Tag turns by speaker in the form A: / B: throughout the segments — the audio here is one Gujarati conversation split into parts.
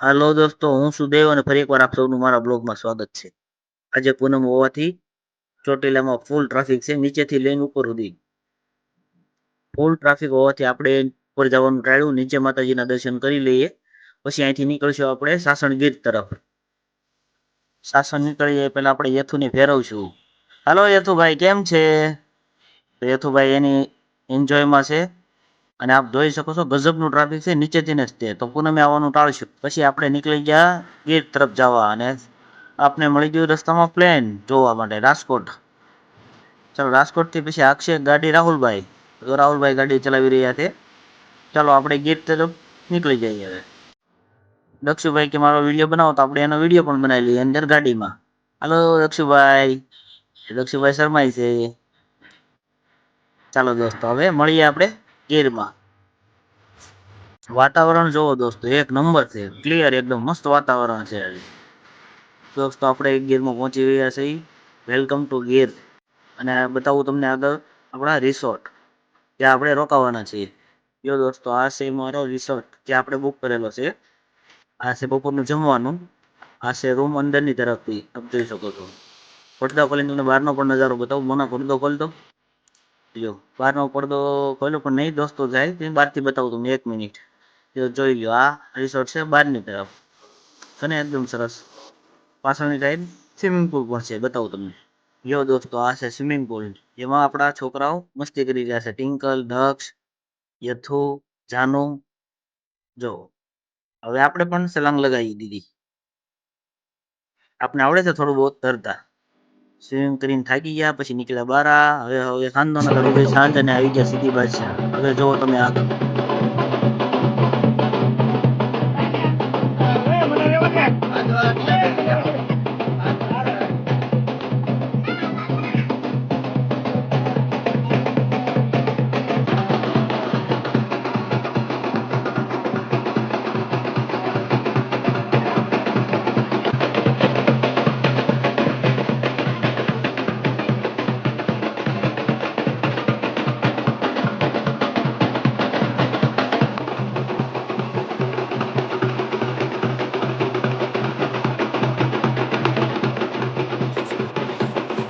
A: હાલો દોસ્તો, હું સુદેવ અને ફરી એકવાર આપ સૌનું મારા બ્લોગમાં સ્વાગત છે. આજે પૂનમ હોવાથી ચોટીલામાં ફૂલ ટ્રાફિક છે, નીચેથી લઈને ઉપર સુધી. ફૂલ ટ્રાફિક હોવાથી આપણે ઉપર જવાનું ટાળ્યું, નીચે માતાજીના દર્શન કરી લઈએ. પછી અહીંથી નીકળશું આપણે સાસણગીર તરફ. સાસણ નીકળીએ પહેલા આપણે યથુને ફેરવશું. હાલો યથુભાઈ, કેમ છે? તો યથુભાઈ એની એન્જોયમાં છે. અને આપ જોઈ શકો છો ગજબનું ટ્રાફિક છે, નીચેથી ને જ તે. તો પૂનમે આવવાનું ટાળશું. પછી આપણે નીકળી ગયા ગીર તરફ જવા, અને આપને મળી ગયું રસ્તામાં પ્લેન જોવા માટે રાજકોટ. ચાલો રાજકોટથી પછી આખશે ગાડી રાહુલભાઈ. તો રાહુલભાઈ ગાડી ચલાવી રહ્યા છે. ચાલો આપણે ગીર તરફ નીકળી જઈએ હવે. દક્ષુભાઈ કે મારો વિડીયો બનાવો, તો આપણે એનો વિડીયો પણ બનાવી લઈએ અંદર ગાડીમાં. હાલો દક્ષુભાઈ. દક્ષુભાઈ શરમાય છે. ચાલો દોસ્તો, હવે મળીએ આપણે ગીરમાં. વાતાવરણ જોવો દોસ્તો, એક નંબર છે, ક્લિયર એકદમ મસ્ત વાતાવરણ છે. દોસ્તો આપણે ગીરમાં પહોંચી ગયા છીએ. Welcome to Gir. અને બતાવું તમને આગળ આપણા રિસોર્ટ, ત્યાં આપણે રોકાવાના છીએ. જો દોસ્તો, આ છે મારો રિસોર્ટ જે આપણે બુક કરેલો છે. આ છે બપોરનું જમવાનું. આ છે રૂમ અંદરની તરફથી આપ જોઈ શકો છો. પડદા ખોલીને તમને બહારનો પણ નજારો બતાવું. મને પડદો ખોલતો જો, બહારનો પડદો ખોલ્યો પણ નહીં દોસ્તો, જાય બહારથી બતાવું તમને 1 મિનિટ. જોઈ લો, આ રિસોર્ટ છે બહારની તરફ, છે ને એકદમ સરસ. પાછળની સાઈડ સ્વિમિંગ પુલ પણ છે, બતાવું તમને. જો દોસ્તો, આ છે સ્વિમિંગ પુલ, જેમાં આપણા છોકરાઓ મસ્તી કરી રહ્યા છે. ટિંકલ, દક્ષ, યથુ, જાનુ. જો હવે આપણે પણ સલાંગ લગાવી દીધી. આપણે આવડે છે થોડું બહુ તરતા. સ્વિમિંગ કરીને થાકી ગયા, પછી નીકળ્યા બહાર. હવે સાંજનો નજારો, સાંજ અને આવી ગયા સીધી બાદશાહ. હવે જોવો તમે આગળ.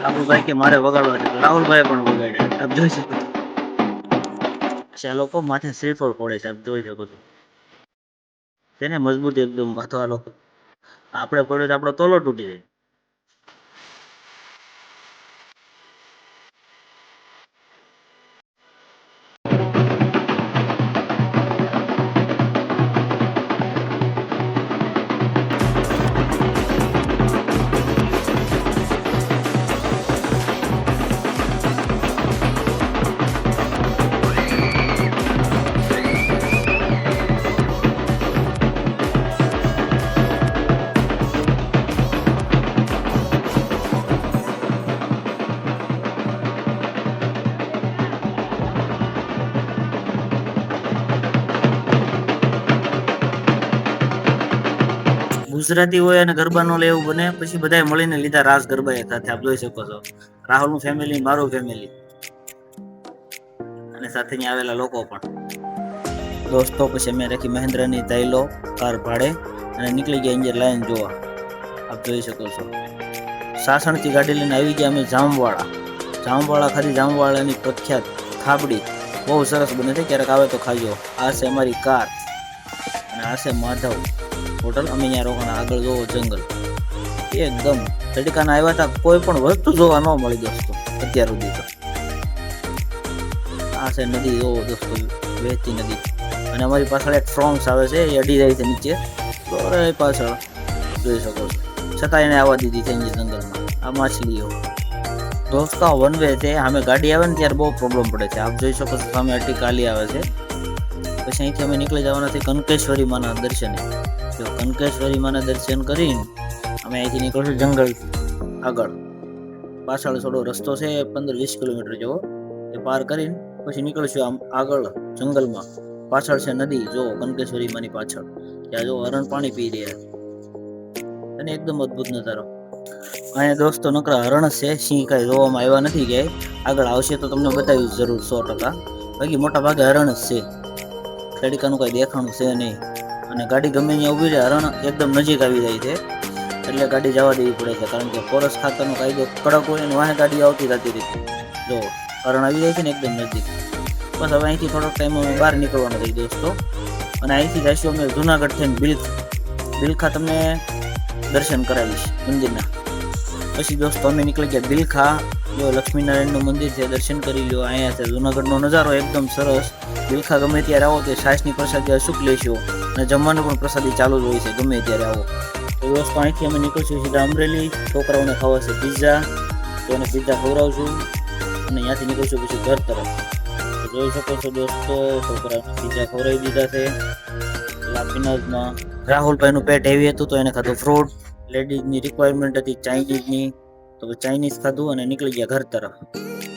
A: રાહુલભાઈ કે મારે વગાડવા છે, તો રાહુલભાઈ પણ વગાડ્યા. આપ જોઈ શકો છો. આ લોકો માથે શ્રીફળ ફોડે છે, આપ જોઈ શકો છો. તેને મજબૂત એકદમ માથો. આ લોકો આપણે પડ્યો તો આપણો તોલો તૂટી જાય. ગુજરાતી હોય અને ગરબા નો લે એવું બને, પછી બધાએ મળીને લીધા રાસ ગરબા એક સાથે. આપ જોઈ શકો છો રાહુલનું ફેમિલી, મારું ફેમિલી, અને સાથે અહીં આવેલા લોકો પણ. દોસ્તો પછી અમે રાખી મહેન્દ્રની તાઈલો કાર ભાડે અને નીકળી ગયા ઇન્જર લાઈન જોવા. આપ જોઈ શકો છો. સાસણથી ગાડી લઈને આવી ગયા અમે જામવાળા. જામવાળા ખાધી. જામવાળાની પ્રખ્યાત થાબડી બહુ સરસ બને છે, ક્યારેક આવે તો ખાજો. આ છે અમારી કાર અને આ છે માધવ હોટલ. અમે અહીંયા રોકાણા. આગળ જોવો જંગલ, એકદમ તડકાના આવ્યા હતા, કોઈ પણ વસ્તુ જોવા ન મળી દોસ્તો અત્યાર સુધી તો. આ છે નદી, જોવો દોસ્તો, વહેતી નદી. અને અમારી પાછળ એક ફ્રોન્ક્સ આવે છે, એ અડી જાય છે નીચે પાછળ, જોઈ શકો છો. છતાં એને આવવા દીધી છે જંગલમાં. આ માછલીઓ દોસ્તો વન વે છે. સામે ગાડી આવે ને ત્યારે બહુ પ્રોબ્લેમ પડે છે. આપ જોઈ શકો છો સામે અટ્ટીકાલી આવે છે. પછી અહીંથી અમે નીકળી જવાના છે કનકેશ્વરી માના દર્શને. જો કનકેશ્વરી માના દર્શન કરીને અમે અહીંથી નીકળશું જંગલ આગળ. પાછળ થોડો રસ્તો છે, 15-20 કિલોમીટર જેવો. એ પાર કરીને પછી નીકળશું આમ આગળ જંગલમાં. પાછળ છે નદી, જો કનકેશ્વરી માની પાછળ. ત્યાં જો હરણ પાણી પી રહ્યા અને એકદમ અદ્ભુત નજારો. અહીંયા દોસ્તો નકરા હરણ છે, સિંહ કાંઈ જોવામાં આવ્યા નથી ક્યાંય. આગળ આવશે તો તમને બતાવીશ જરૂર 100%. બાકી મોટા ભાગે હરણ જ છે, તડકાનું કાંઈ દેખાણું છે નહીં. અને ગાડી ગમે ત્યાં ઊભી રહે, હરણ એકદમ નજીક આવી જાય છે, એટલે ગાડી જવા દેવી પડે છે, કારણ કે ફોરેસ્ટ ખાતાનો કાયદો કડક હોય અને વાહે ગાડી આવતી જતી રહેતી. જો હરણ આવી જાય છે ને એકદમ નજીક. બસ હવે અહીંથી થોડોક ટાઈમ અમે બહાર નીકળવાનો થઈ દોસ્તો, અને અહીંથી જઈશું અમે જુનાગઢ થઈને બિલખા તમને દર્શન કરાવીશ મંદિરના. પછી દોસ્તો અમે નીકળી ગયા બિલખા. જો લક્ષ્મીનારાયણનું મંદિર છે, દર્શન કરી લો. અહીંયા છે જુનાગઢનો નજારો એકદમ સરસ. બિલખા ગમે ત્યારે આવો તો છાશની પ્રસાદી અચૂક લેશો, અને જમવાનું પણ પ્રસાદી ચાલુ જ હોય છે ગમે ત્યારે આવો. તો દોસ્તો અહીંથી અમે નીકળશું સીધા અમરેલી. છોકરાઓને ખાવા છે પિઝા, તો એને પિઝા ખવડાવશું અને ત્યાંથી નીકળશું પછી ઘર તરફ. તો જોઈ શકો છો દોસ્તો, છોકરાઓને પિઝા ખવડાવી દીધા છે. લાપીનોઝમાં રાહુલભાઈનું પેટ હેવી હતું તો એને ખાધું ફ્રૂટ. લેડીઝની રિક્વાયરમેન્ટ હતી ચાઇનીઝની, તો ચાઇનીઝ ખાધું અને નીકળી ગયા ઘર તરફ.